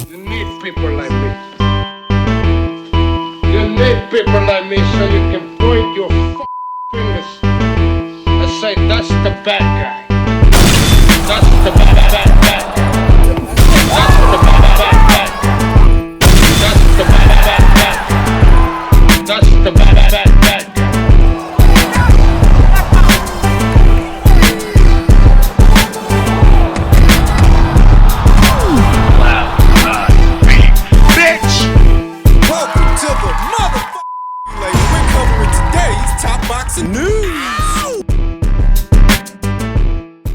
You need people like me. You need people like me so you can point your fingers and say, that's the bad guy. That's the bad guy. That's the bad guy. That's the bad guy. That's the bad guy.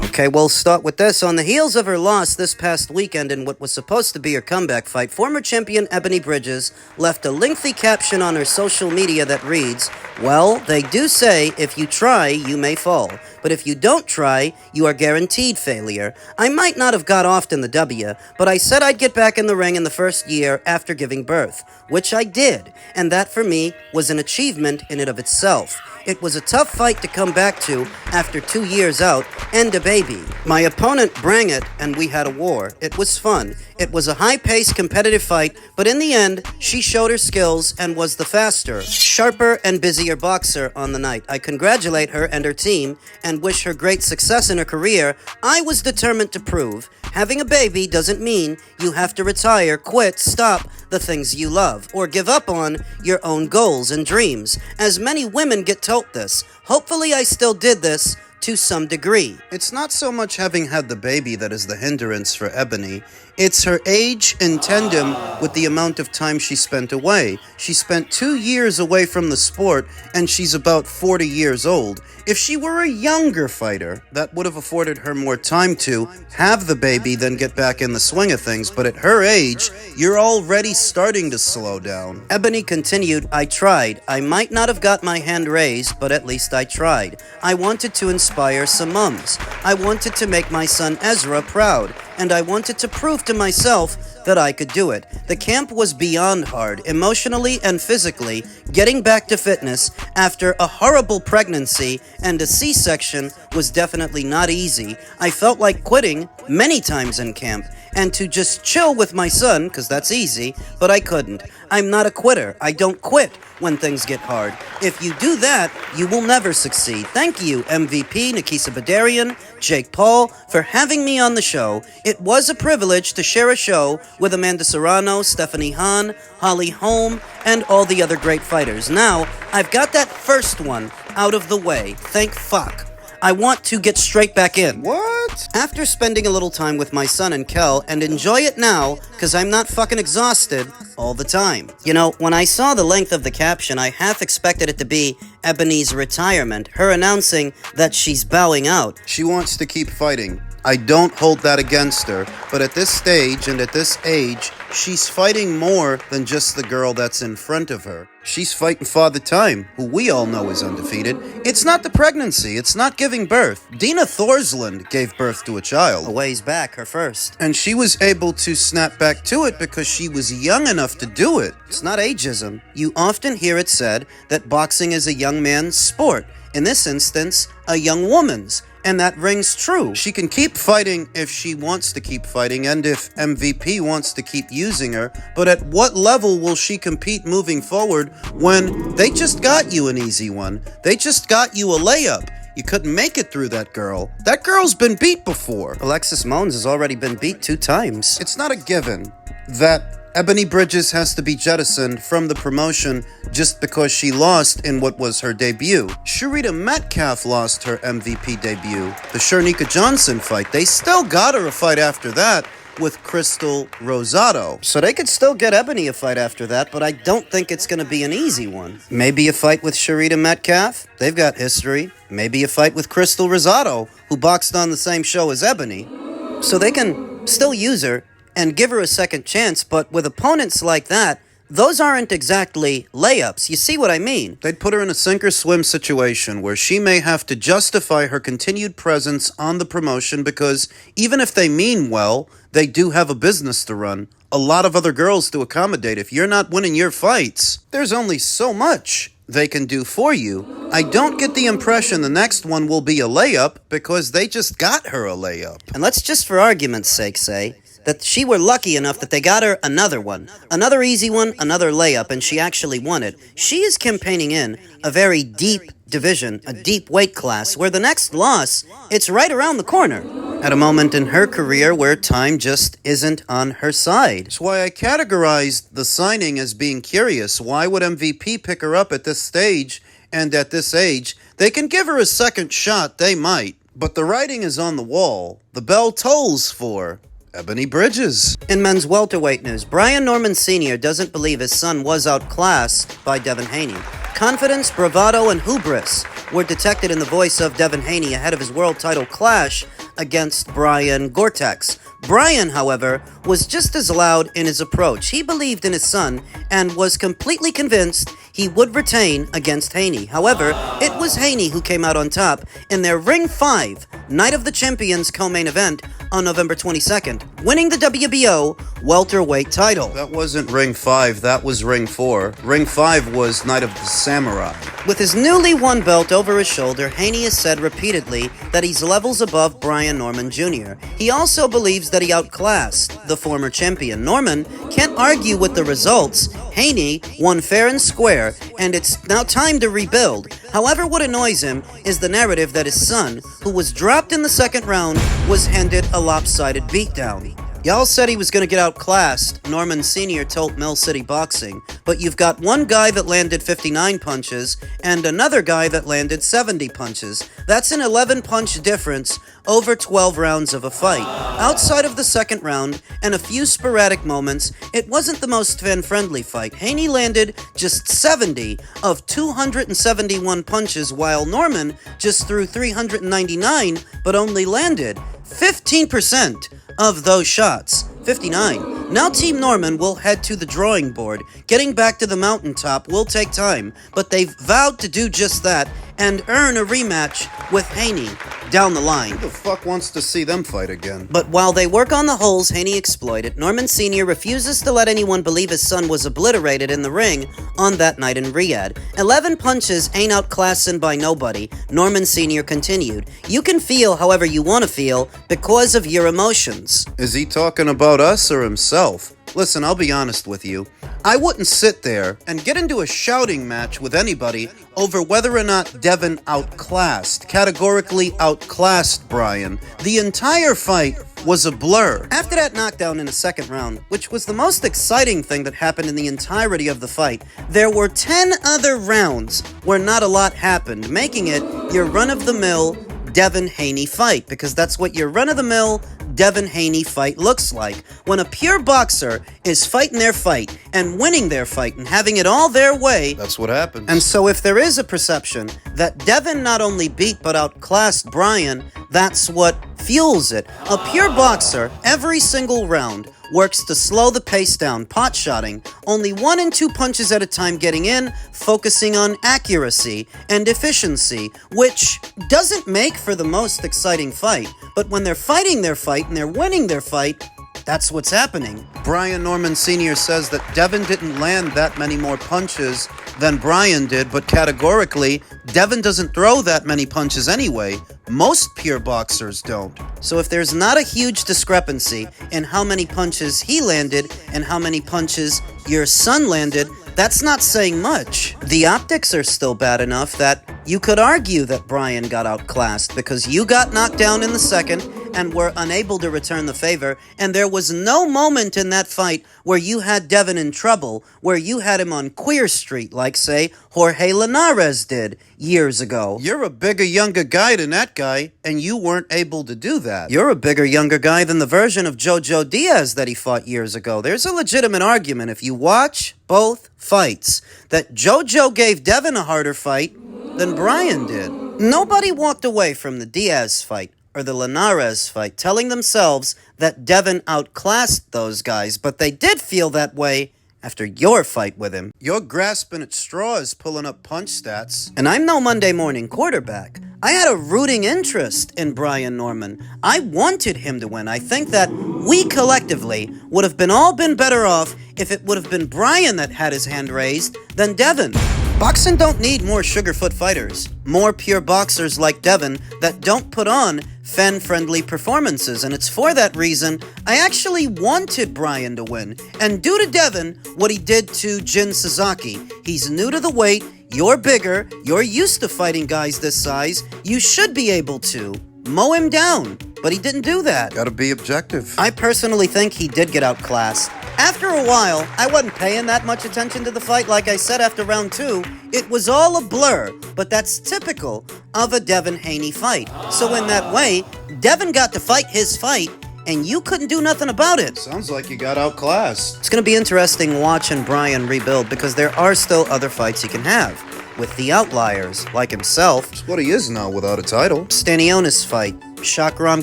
Okay, we'll start with this. On the heels of her loss this past weekend in what was supposed to be her comeback fight, former champion Ebanie Bridges left a lengthy caption on her social media that reads, "Well, they do say if you try, you may fall. But if you don't try, you are guaranteed failure. I might not have got off in the W, but I said I'd get back in the ring in the first year after giving birth, which I did, and that for me was an achievement in and of itself. It was a tough fight to come back to after 2 years out and a baby. My opponent brang it, and we had a war. It was fun. It was a high-paced, competitive fight, but in the end, she showed her skills and was the faster, sharper, and busier boxer on the night. I congratulate her and her team and wish her great success in her career. I was determined to prove having a baby doesn't mean you have to retire, quit, stop the things you love, or give up on your own goals and dreams, as many women get told this. Hopefully I still did this to some degree." It's not so much having had the baby that is the hindrance for Ebanie. It's her age in tandem with the amount of time she spent away. She spent 2 years away from the sport, and she's about 40 years old. If she were a younger fighter, that would have afforded her more time to have the baby, then get back in the swing of things. But at her age, you're already starting to slow down. Ebanie continued, "I tried. I might not have got my hand raised, but at least I tried. I wanted to inspire some mums. I wanted to make my son Ezra proud. And I wanted to prove to myself that I could do it. The camp was beyond hard, emotionally and physically. Getting back to fitness after a horrible pregnancy and a C-section was definitely not easy. I felt like quitting many times in camp, and to just chill with my son, because that's easy, but I couldn't. I'm not a quitter. I don't quit when things get hard. If you do that, you will never succeed. Thank you, MVP, Nikisa Badarian, Jake Paul, for having me on the show. It was a privilege to share a show with Amanda Serrano, Stephanie Hahn, Holly Holm, and all the other great fighters. Now, I've got that first one out of the way. Thank fuck. I want to get straight back in." What? After spending a little time with my son and Kel, and enjoy it now, because I'm not fucking exhausted all the time. You know, when I saw the length of the caption, I half expected it to be Ebanie's retirement, her announcing that she's bowing out. She wants to keep fighting. I don't hold that against her, but at this stage and at this age, she's fighting more than just the girl that's in front of her. She's fighting Father Time, who we all know is undefeated. It's not the pregnancy, it's not giving birth. Dina Thorsland gave birth to a child a ways back, her first. And she was able to snap back to it because she was young enough to do it. It's not ageism. You often hear it said that boxing is a young man's sport. In this instance, a young woman's. And that rings true. She can keep fighting if she wants to keep fighting and if MVP wants to keep using her, but at what level will she compete moving forward when they just got you an easy one? They just got you a layup. You couldn't make it through that girl. That girl's been beat before. Alexis Mons has already been beat 2 times. It's not a given that Ebanie Bridges has to be jettisoned from the promotion just because she lost in what was her debut. Sharita Metcalf lost her MVP debut. The Sharnika Johnson fight, they still got her a fight after that with Crystal Rosado. So they could still get Ebanie a fight after that, but I don't think it's going to be an easy one. Maybe a fight with Sharita Metcalf. They've got history. Maybe a fight with Crystal Rosado, who boxed on the same show as Ebanie. So they can still use her and give her a second chance, but with opponents like that, those aren't exactly layups. You see what I mean? They'd put her in a sink-or-swim situation where she may have to justify her continued presence on the promotion because even if they mean well, they do have a business to run, a lot of other girls to accommodate. If you're not winning your fights, there's only so much they can do for you. I don't get the impression the next one will be a layup because they just got her a layup. And let's just for argument's sake say, that she were lucky enough that they got her another one. Another easy one, another layup, and she actually won it. She is campaigning in a very deep division, a deep weight class, where the next loss, it's right around the corner. At a moment in her career where time just isn't on her side. That's why I categorized the signing as being curious. Why would MVP pick her up at this stage and at this age? They can give her a second shot, they might. But the writing is on the wall. The bell tolls for Ebanie Bridges. In men's welterweight news, Brian Norman Sr. doesn't believe his son was outclassed by Devin Haney. Confidence, bravado, and hubris were detected in the voice of Devin Haney ahead of his world title clash against Brian Gortex. Brian, however, was just as loud in his approach. He believed in his son and was completely convinced he would retain against Haney. However, it was Haney who came out on top in their Ring 5 Night of the Champions co-main event on November 22nd, winning the WBO welterweight title. That wasn't Ring 5, that was Ring 4. Ring 5 was Night of the Samurai. With his newly won belt over his shoulder, Haney has said repeatedly that he's levels above Brian Norman Jr. He also believes that he outclassed the former champion. Norman can't argue with the results. Haney won fair and square, and it's now time to rebuild. However, what annoys him is the narrative that his son, who was dropped in the second round, was handed a lopsided beatdown. Y'all said he was going to get outclassed, Norman Sr. told Mill City Boxing, but you've got one guy that landed 59 punches and another guy that landed 70 punches. That's an 11-punch difference over 12 rounds of a fight. Outside of the second round and a few sporadic moments, it wasn't the most fan-friendly fight. Haney landed just 70 of 271 punches, while Norman just threw 399 but only landed 15% of those shots. 59. Now Team Norman will head to the drawing board. Getting back to the mountaintop will take time, but they've vowed to do just that and earn a rematch with Haney down the line. Who the fuck wants to see them fight again? But while they work on the holes Haney exploited, Norman Sr. refuses to let anyone believe his son was obliterated in the ring on that night in Riyadh. 11 punches ain't outclassing by nobody, Norman Sr. continued. You can feel however you want to feel because of your emotions. Is he talking about us or himself? Listen, I'll be honest with you. I wouldn't sit there and get into a shouting match with anybody over whether or not Devin categorically outclassed Brian. The entire fight was a blur. After that knockdown in the second round, which was the most exciting thing that happened in the entirety of the fight, there were 10 other rounds where not a lot happened, making it your run-of-the-mill Devin Haney fight, because that's what your run-of-the-mill Devin Haney fight looks like. When a pure boxer is fighting their fight and winning their fight and having it all their way, that's what happens. And so if there is a perception that Devin not only beat but outclassed Brian, that's what fuels it. A pure boxer, every single round, works to slow the pace down, pot-shotting, only 1 and 2 punches at a time getting in, focusing on accuracy and efficiency, which doesn't make for the most exciting fight. But when they're fighting their fight and they're winning their fight, that's what's happening. Brian Norman Sr. says that Devin didn't land that many more punches than Brian did, but categorically, Devin doesn't throw that many punches anyway. Most pure boxers don't. So if there's not a huge discrepancy in how many punches he landed and how many punches your son landed, that's not saying much. The optics are still bad enough that you could argue that Brian got outclassed because you got knocked down in the second and were unable to return the favor, and there was no moment in that fight where you had Devin in trouble, where you had him on Queer Street, like, say, Jorge Linares did years ago. You're a bigger, younger guy than that guy, and you weren't able to do that. You're a bigger, younger guy than the version of Jojo Diaz that he fought years ago. There's a legitimate argument, if you watch both fights, that Jojo gave Devin a harder fight than Brian did. Nobody walked away from the Diaz fight or the Linares fight telling themselves that Devin outclassed those guys, but they did feel that way after your fight with him. You're grasping at straws, pulling up punch stats. And I'm no Monday morning quarterback. I had a rooting interest in Brian Norman. I wanted him to win. I think that we collectively would have been better off if it would have been Brian that had his hand raised than Devin. Boxing don't need more sugarfoot fighters. More pure boxers like Devin that don't put on fan-friendly performances, and it's for that reason I actually wanted Bryan to win. And due to Devin, what he did to Jin Sasaki, he's new to the weight, you're bigger, you're used to fighting guys this size, you should be able to mow him down, but he didn't do that. Gotta be objective. I personally think he did get outclassed. After a while, I wasn't paying that much attention to the fight. Like I said, after round 2, it was all a blur, but that's typical of a Devin Haney fight. So in that way, Devin got to fight his fight, and you couldn't do nothing about it. Sounds like you got outclassed. It's going to be interesting watching Bryan rebuild, because there are still other fights he can have. With the outliers, like himself. It's what he is now without a title. Stanionis fight, Shakram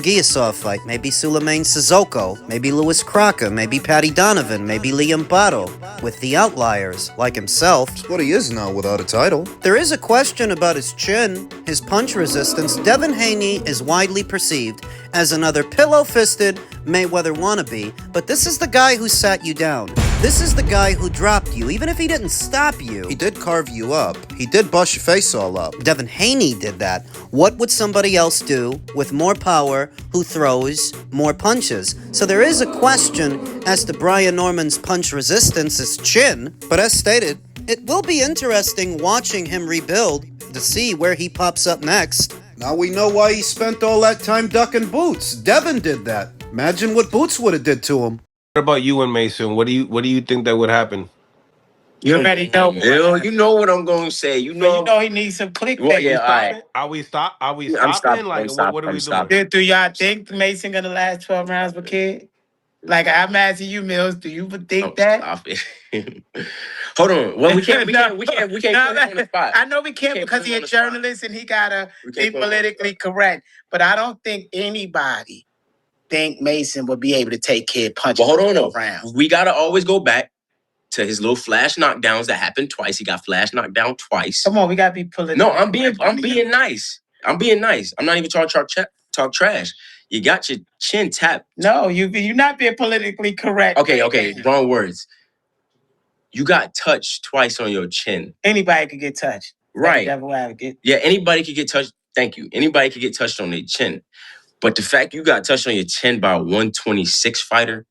Giasov fight, maybe Sulaiman Sissoko, maybe Louis Crocker, maybe Patty Donovan, maybe Liam Botto. With the outliers, like himself. It's what he is now without a title. There is a question about his chin, his punch resistance. Devin Haney is widely perceived as another pillow-fisted Mayweather wannabe, but this is the guy who sat you down. This is the guy who dropped you, even if he didn't stop you. He did carve you up. He did bust your face all up. Devin Haney did that. What would somebody else do with more power, who throws more punches? So there is a question as to Brian Norman's punch resistance, his chin, but as stated, it will be interesting watching him rebuild to see where he pops up next. Now we know why he spent all that time ducking Boots. Devin did that. Imagine what Boots would have did to him. What about you and Mason? What do you think that would happen? You already know. Bill, you know what I'm going to say. You know he needs some clickbait. Well, yeah, all right. Are we stopping? I'm What are we stopping. doing? Do y'all think Mason gonna last 12 rounds with Kid? Like, I'm asking you, Mills. Do you think that? Stop it. Hold on. Well, we can't put him on the spot. I know we can't because he's a journalist and he gotta be politically correct. But I don't think anybody think Mason would be able to take Kid punches. Well, hold on, though. Rounds. We gotta always go back to his little flash knockdowns that happened twice. He got flash knocked down twice. Come on, we gotta be political. No, I'm being nice. I'm being nice. I'm not even trying to talk trash. You got your chin tapped. No, you're not being politically correct. Okay, wrong words. You got touched twice on your chin. Anybody could get touched. Right. Yeah, anybody could get touched. Thank you. Anybody could get touched on their chin. But the fact you got touched on your chin by a 126 fighter,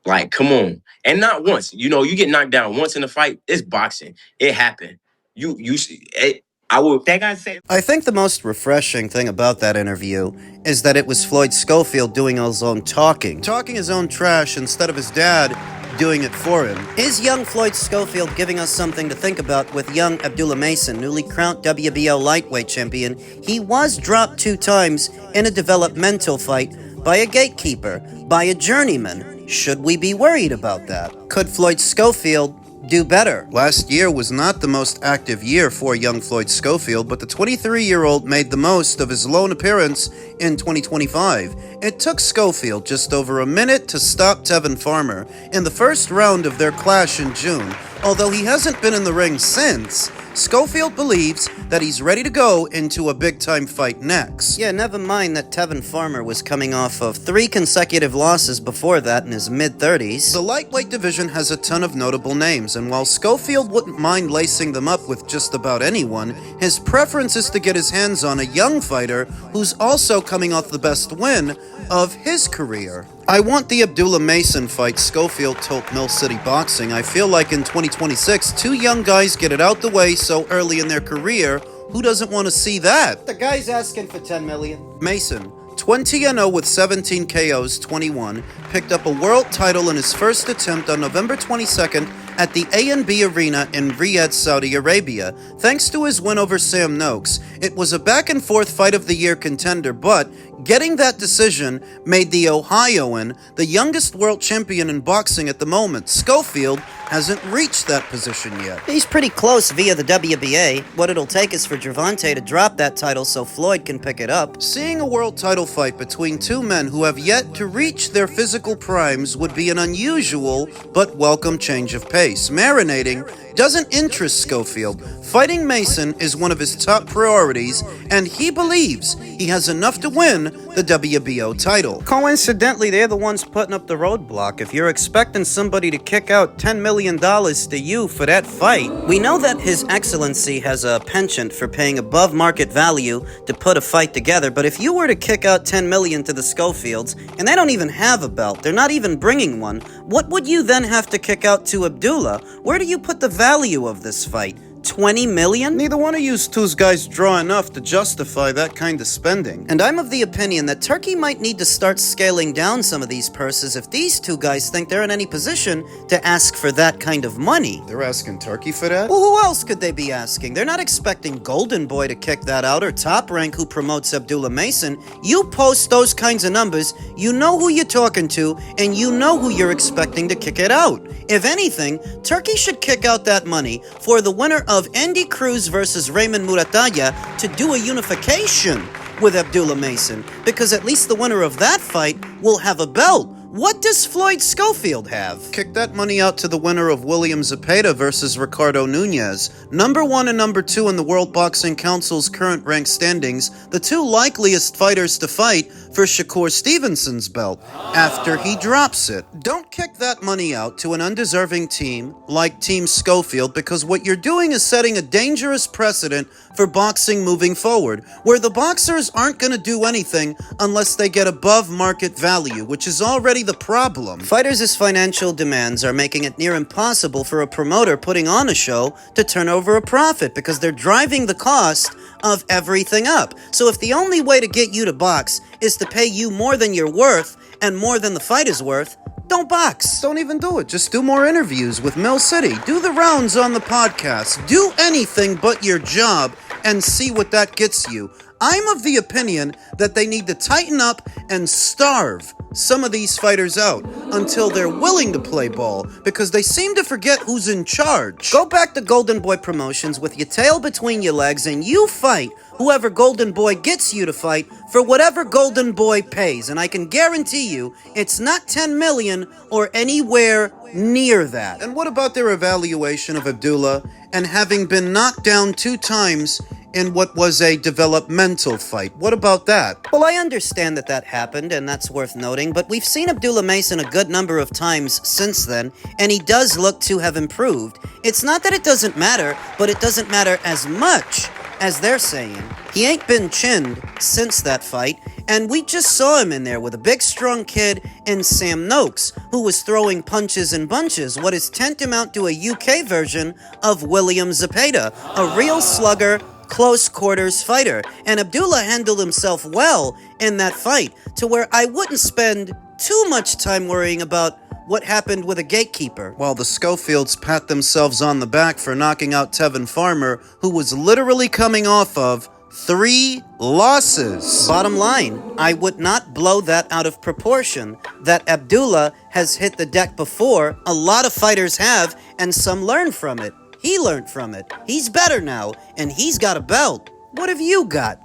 like, come on. And not once. You know, you get knocked down once in a fight. It's boxing. It happened. They're gonna say. I think the most refreshing thing about that interview is that it was Floyd Schofield doing his own talking his own trash instead of his dad doing it for him. Is young Floyd Schofield giving us something to think about with young Abdullah Mason, newly crowned WBO lightweight champion? He was dropped 2 times in a developmental fight by a gatekeeper, by a journeyman. Should we be worried about that? Could Floyd Schofield do better? Last year was not the most active year for young Floyd Schofield, but the 23-year-old made the most of his lone appearance in 2025. It took Schofield just over a minute to stop Tevin Farmer in the first round of their clash in June. Although he hasn't been in the ring since, Schofield believes that he's ready to go into a big-time fight next. Yeah, never mind that Tevin Farmer was coming off of 3 consecutive losses before that in his mid-30s. The lightweight division has a ton of notable names, and while Schofield wouldn't mind lacing them up with just about anyone, his preference is to get his hands on a young fighter who's also coming off the best win of his career. I want the Abdullah Mason fight, Schofield told Mill City Boxing. I feel like in 2026, 2 young guys get it out the way so early in their career. Who doesn't want to see that? The guy's asking for $10 million. Mason, 20-0 with 17 KOs, 21, picked up a world title in his first attempt on November 22nd at the A&B Arena in Riyadh, Saudi Arabia, thanks to his win over Sam Noakes. It was a back-and-forth fight of the year contender, but getting that decision made the Ohioan the youngest world champion in boxing at the moment. Schofield hasn't reached that position yet. He's pretty close via the WBA. What it'll take is for Gervonta to drop that title so Floyd can pick it up. Seeing a world title fight between 2 men who have yet to reach their physical primes would be an unusual but welcome change of pace. Marinating doesn't interest Schofield. Fighting Mason is one of his top priorities, and he believes he has enough to win the WBO title. Coincidentally, they're the ones putting up the roadblock. If you're expecting somebody to kick out $10 million million to you for that fight. We know that His Excellency has a penchant for paying above market value to put a fight together, but if you were to kick out $10 million to the Schofields, and they don't even have a belt, they're not even bringing one, what would you then have to kick out to Abdullah? Where do you put the value of this fight? 20 million? Neither one of you two guys draw enough to justify that kind of spending. And I'm of the opinion that Turkey might need to start scaling down some of these purses if these two guys think they're in any position to ask for that kind of money. They're asking Turkey for that? Well, who else could they be asking? They're not expecting Golden Boy to kick that out or Top Rank who promotes Abdullah Mason. You post those kinds of numbers, you know who you're talking to, and you know who you're expecting to kick it out. If anything, Turkey should kick out that money for the winner of Andy Cruz versus Raymond Muratalla to do a unification with Abdullah Mason, because at least the winner of that fight will have a belt. What does Floyd Schofield have? Kick that money out to the winner of William Zepeda versus Ricardo Nunez. Number 1 and number 2 in the World Boxing Council's current rank standings, the two likeliest fighters to fight for Shakur Stevenson's belt after he drops it. Don't kick that money out to an undeserving team like Team Schofield, because what you're doing is setting a dangerous precedent for boxing moving forward, where the boxers aren't going to do anything unless they get above market value, which is already the problem. Fighters' financial demands are making it near impossible for a promoter putting on a show to turn over a profit, because they're driving the cost of everything up. So if the only way to get you to box is to pay you more than you're worth and more than the fight is worth, don't box. Don't even do it. Just do more interviews with Mill City. Do the rounds on the podcast. Do anything but your job and see what that gets you. I'm of the opinion that they need to tighten up and starve some of these fighters out until they're willing to play ball, because they seem to forget who's in charge. Go back to Golden Boy Promotions with your tail between your legs and you fight whoever Golden Boy gets you to fight for whatever Golden Boy pays. And I can guarantee you it's not 10 million or anywhere near that. And what about their evaluation of Abdullah and having been knocked down 2 times in what was a developmental fight? What about that? Well, I understand that that happened, and that's worth noting, but we've seen Abdullah Mason a good number of times since then, and he does look to have improved. It's not that it doesn't matter, but it doesn't matter as much as they're saying. He ain't been chinned since that fight, and we just saw him in there with a big strong kid in Sam Noakes, who was throwing punches and bunches, what is tantamount to a UK version of William Zepeda, a real slugger, close quarters fighter. And Abdullah handled himself well in that fight, to where I wouldn't spend too much time worrying about what happened with a gatekeeper. While the Schofields pat themselves on the back for knocking out Tevin Farmer, who was literally coming off of 3 losses. Bottom line, I would not blow that out of proportion. That Abdullah has hit the deck before, a lot of fighters have, and some learn from it. He learned from it. He's better now, and he's got a belt. What have you got?